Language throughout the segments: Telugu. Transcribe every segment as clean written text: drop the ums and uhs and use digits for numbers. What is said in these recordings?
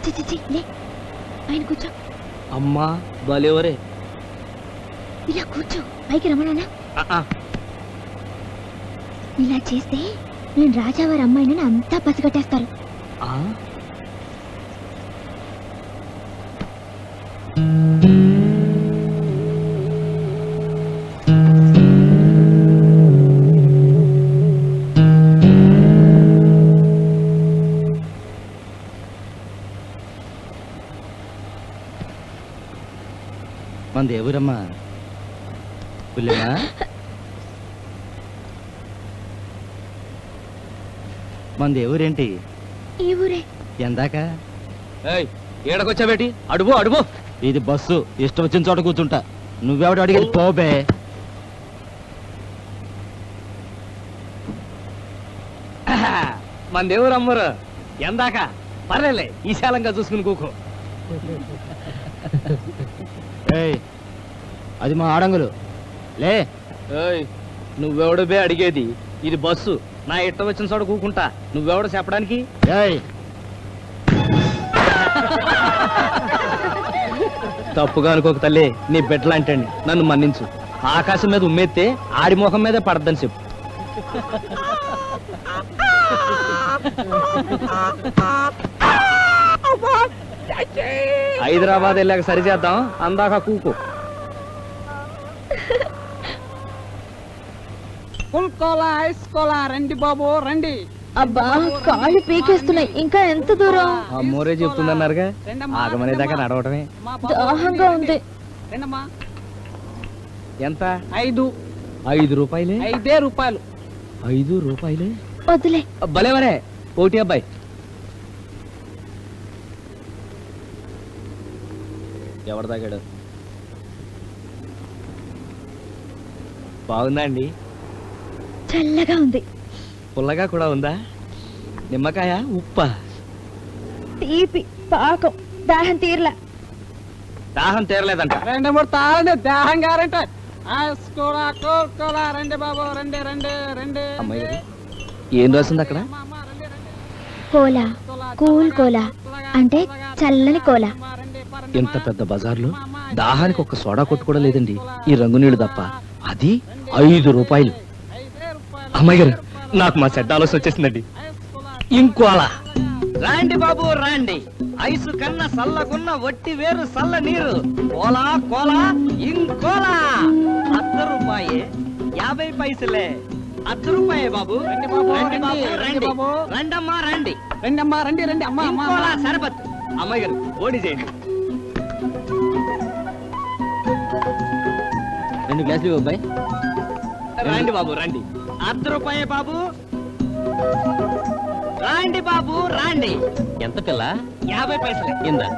లే ఆయన కూర్చో. అమ్మా బాలేవరే. ఇలా కూర్చో, పైకి రమ్మనా. ఇలా చేస్తే నేను రాజావారి అమ్మాయిని అంతా పసిగట్టేస్తారు. మన దేవురమ్మా పుల్లెమా. మన దేవురేంటి? ఈ ఊరే. ఎందాక ఏడకొచ్చాబేటి? అడుగు అడుగు. ఇది బస్సు, ఇష్టం వచ్చిన చోట కూర్చుంటా. నువ్వెవడు అడిగేది పోబే. మన దేవురు అమ్మరు ఎందాక పర్లేలే, ఈశాలంగా చూసుకుని కూకో. అది మా ఆడంగులు లే. నువ్వెవడు బే అడిగేది? ఇది బస్సు, నా ఇష్టం వచ్చిన చోట కూకుంటా. నువ్వెవడు చెప్పడానికి? తప్పుగా అనుకోక తల్లి, నీ బిడ్డలాంటండి, నన్ను మన్నించు. ఆకాశం మీద ఉమ్మేస్తే ఆడి ముఖం మీదే పడద్దని చెప్పు. హైదరాబాద్ వెళ్ళాక సరి చేద్దాం, అందాక కూకో. రండి బాబు రండి. అబ్బా కాళ్ళు పీకేస్తున్నాయి, ఇంకా ఎంత దూరం? అమ్మోరే చెప్తుందన్నారుగా, ఆగమనేదాకా నడవటమే. దాహంగా ఉంది. ఎంత? 5. 5 రూపాయలే? 5 రూపాయలు. 5 రూపాయలే? వద్దులే. భలేవరే పోటీ అబ్బాయి. ఎవరు తాగాడు? బాగుందా అండి? చల్లగా ఉంది. పుల్లగా కూడా ఉందా? నిమ్మకాయ, ఉప్ప? తీపి, పాకం. దాహం తీరలా. దాహం తీరలేదంట. 2-3 తాళండి, దాహం గారంటే. రండి బాబు రండి రండి రండి. అమ్మాయి ఏం రాసింది అక్కడ? కోలా, కూల్ కోలా అంటే చల్లని కోలా. ఇంత పెద్ద బజార్లో దాహానికి ఒక్క సోడా కొట్టు కూడా లేదండి, ఈ రంగు నీళ్ళు తప్ప. అది 5 రూపాయలు. అమ్మాయి గారు, నాకు మా చెడ్డ ఆలోచన వచ్చేసిందండి. ఇంకోలా. రాండి బాబు రాండి, ఐసు కన్నా సల్లగున్న వట్టి వేరు సల్ల నీరు. కోలా కోలా ఇంకోలా. 10 రూపాయే 50 పైసలే. 10 రూపాయే బాబు. రండి బాబు రండి. రండమ్మా రండి. రండమ్మా రండి రండి. అమ్మా సరబత్. అమ్మాయి గారు ఓడి చేయండి. 2 గ్లాసులు అబ్బాయి. రండి బాబు రండి. 10 రూపాయే బాబు. రాండి బాబు రాండి. ఎంత పిల్ల? 50 పైసలే. ఇందా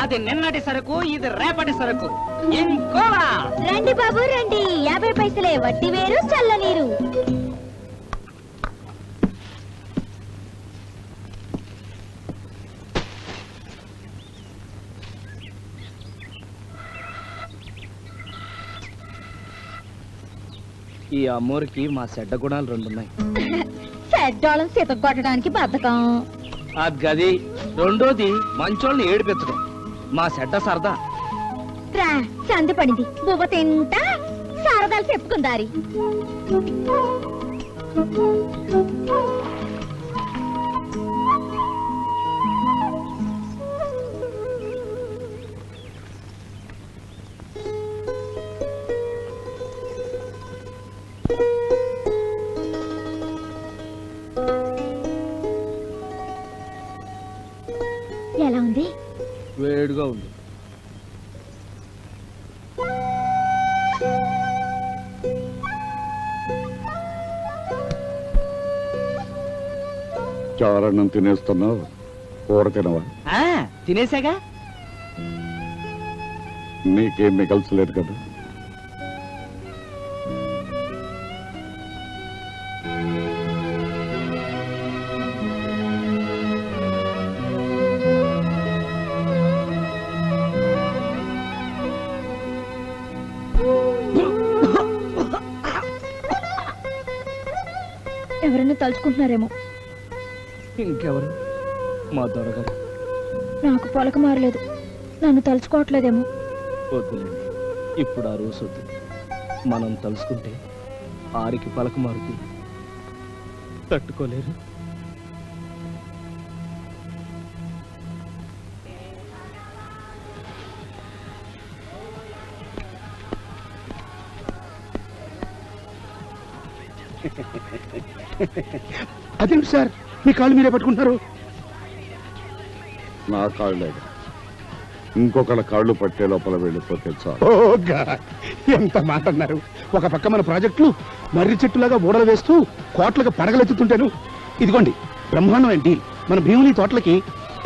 అది నిన్నటి సరుకు, ఇది రేపటి సరుకు. ఇంకోలా. రండి బాబు రండి, 50 పైసలే. వట్టి వేరు చల్ల నీరు. ఈ అమ్మోరికి మా చెడ్డ గుణాలు 2 ఉన్నాయి. చెడ్డోళం సీత కొట్టడానికి బద్ధకం. అది గది. రెండోది మంచోళ్ళని ఏడిపించడం. మా చెడ్డ సరదా. రా సంది పడింది, బువ్వ తింటా సరదాలు చెప్పుకుందారి. ఎలా ఉంది? వేడిగా ఉంది. చారన్నం తినేస్తున్నావు, కూర తినవా? తినేసాగా. నీకేం మిగల్చలేదు కదా. ఎవరైనా తలుచుకుంటున్నారేమో. ఇంకెవరు? మా దొరగారు నాకు పొలక మారలేదు. నన్ను తలుచుకోవట్లేదేమో. వద్దులేండి, ఇప్పుడు ఆ రోజు వద్దు. మనం తలుసుకుంటే ఆరికి పలక మారుతుంది, తట్టుకోలేరు. అదేంటి సార్, మీ కాళ్ళు మీరే పట్టుకుంటున్నారు? నా కాళ్ళు లేదు, ఇంకొకళ్ళ కాళ్ళు పట్టే లోపల వెళ్ళిపోతే చాలు. ఓ గాడ్, ఎంత మాట అన్నారు. ఒక పక్క మన ప్రాజెక్టులు మర్రి చెట్టులాగా ఊడలు వేస్తూ కోట్లకు పడగలెత్తుతుంటాను. ఇదిగోండి బ్రహ్మాండం ఏంటి మన భీముని తోటలకి.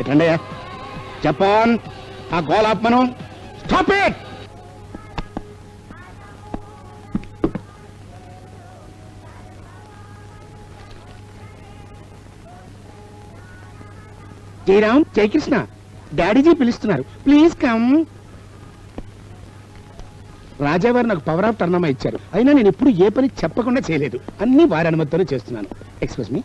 ఎట్లండయ్యా జపాన్, ఆ గోల్ ఆపమను. Stop it. జయరామ్, జయకృష్ణ, డాడీజీ పిలుస్తున్నారు, ప్లీజ్ కమ్. రాజావారు నాకు పవర్ ఆఫ్ టర్నమా ఇచ్చారు, అయినా నేను ఎప్పుడు ఏ పని చెప్పకుండా చేయలేదు. అన్ని వారి అనుమతితోనే చేస్తున్నాను. Excuse me.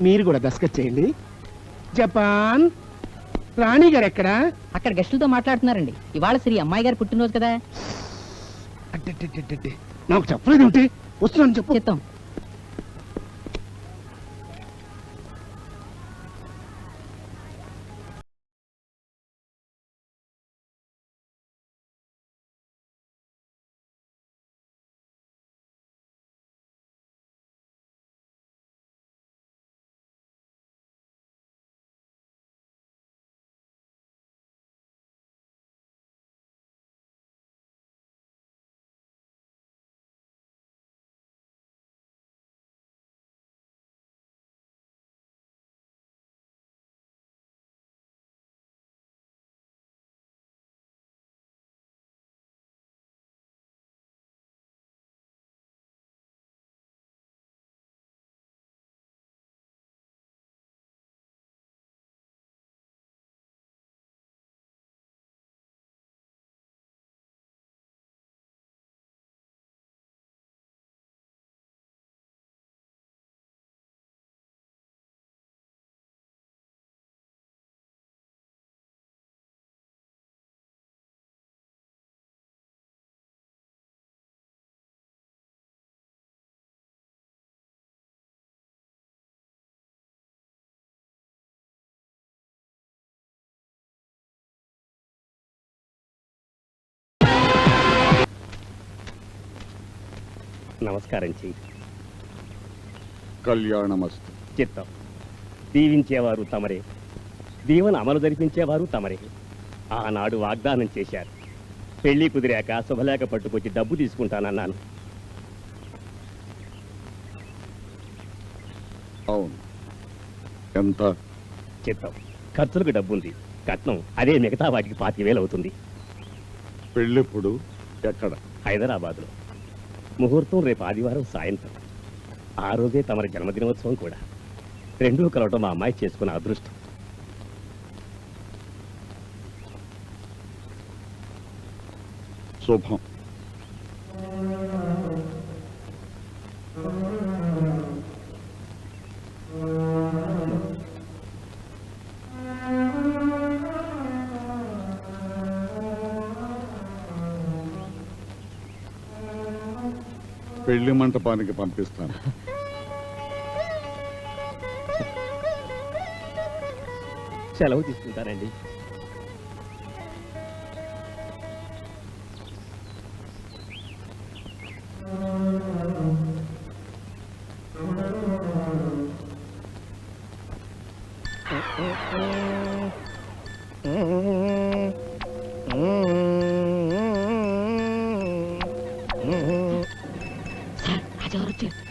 మీరు కూడా దస్కత్ చేయండి. జపాన్, రాణి గారు ఎక్కడా? అక్కడ గెస్టులతో మాట్లాడుతున్నారండి. ఇవాళ శ్రీ అమ్మాయి గారు పుట్టినరోజు కదా. అడ్డడ్డడ్డడ్డే. నాకు చెప్పలేదు ఏమిటి? వస్తున్నాను చెప్పు. చెప్తాం. నమస్కారం చెయ్యి. కళ్యాణమస్తు. చిత్తం. దీవించేవారు తమరే, దీవెన అమలు జరిపించేవారు తమరే. ఆనాడు వాగ్దానం చేశారు. పెళ్లి కుదిరాక శుభలేఖ పట్టుకొచ్చి డబ్బు తీసుకుంటానన్నాను. అవును, ఎంత? చిత్తం. ఖర్చులకు డబ్బుంది, కట్నం అదే మిగతా వాటికి 25,000 అవుతుంది. పెళ్ళెప్పుడు, ఎక్కడ? హైదరాబాద్లో. ముహూర్తం రేపు ఆదివారం సాయంత్రం. ఆ రోజే తమరి జన్మదినోత్సవం కూడా. రెండూ కలవటం మా అమ్మాయి చేసుకున్న అదృష్టం. శుభం. పెళ్లి మంటపానికి పంపిస్తాను. సెలవు తీసుకుంటానండి.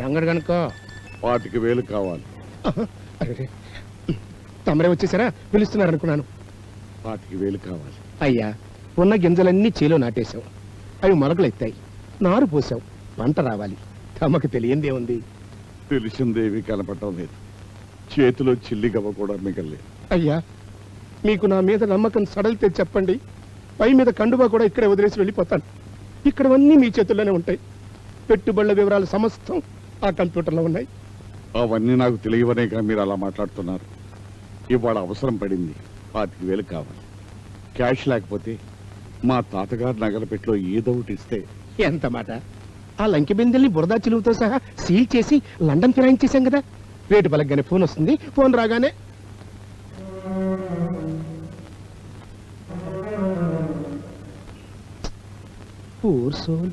రంగడు కనుకో. 25,000 కావాలి. అరే, తమరే వచ్చేసారా? పిలుస్తున్నారు అనుకున్నాను. 25,000 కావాలి. అయ్యా, ఉన్న గింజలన్నీ చేలో నాటేశాం. అవి మొలకలు ఎత్తాయి, నారు పోసాం, పంట రావాలి. తమకు తెలియందే ఉంది. తెలిసిందేవి కనపడటం లేదు. చేతిలో చిల్లి గవ్వ కూడా మిగలేదు. అయ్యా, మీకు నా మీద నమ్మకం సడలితే చెప్పండి. పై మీద కండువా కూడా ఇక్కడే వదిలేసి వెళ్ళిపోతాను. ఇక్కడవన్నీ మీ చేతుల్లోనే ఉంటాయి. పెట్టుబడుల వివరాలు సమస్తం ఆ కంప్యూటర్లో ఉన్నాయి. అవన్నీ నాకు తెలియవనేగా మీరు అలా మాట్లాడుతున్నారు. ఇవాళ అవసరం పడింది, 25,000 కావాలి. క్యాష్ లేకపోతే మా తాతగారు నగరపెట్లో ఏదో ఒకటి ఇస్తే. ఎంత మాట! ఆ లంకి బిందెల్ని బురదా చిలువతో సహా సీల్ చేసి లండన్ ఫిరాయించేశాం కదా. రేటు పలకగానే ఫోన్ వస్తుంది, ఫోన్ రాగానే పూర్ సోల్.